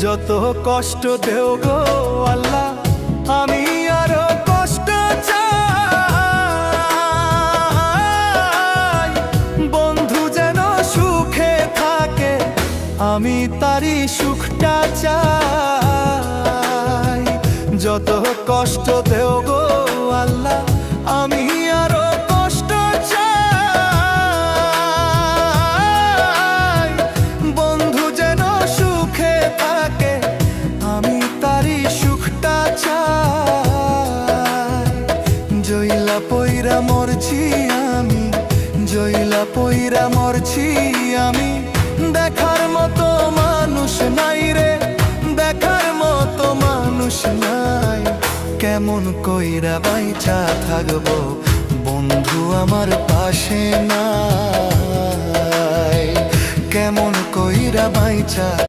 যত কষ্ট দেও গো আল্লাহ, আমি আরো কষ্ট চাই। বন্ধু যেন সুখে থাকে, আমি তারই সুখটা চাই। যত কষ্ট দেও গো আল্লাহ, আমি আরো কষ্ট চাই। বন্ধু যেন সুখে থাকে, আমি তারই সুখটা চাই। জইলা পইরা মরছি আমি, জইলা পইরা মরছি আমি। দেখার মতো মানুষ নাই রে, দেখার মতো মানুষ নাই। কেমন কইরা বাইচা থাকবো, বন্ধু আমার পাশে নাই। কেমন কইরা বাইচা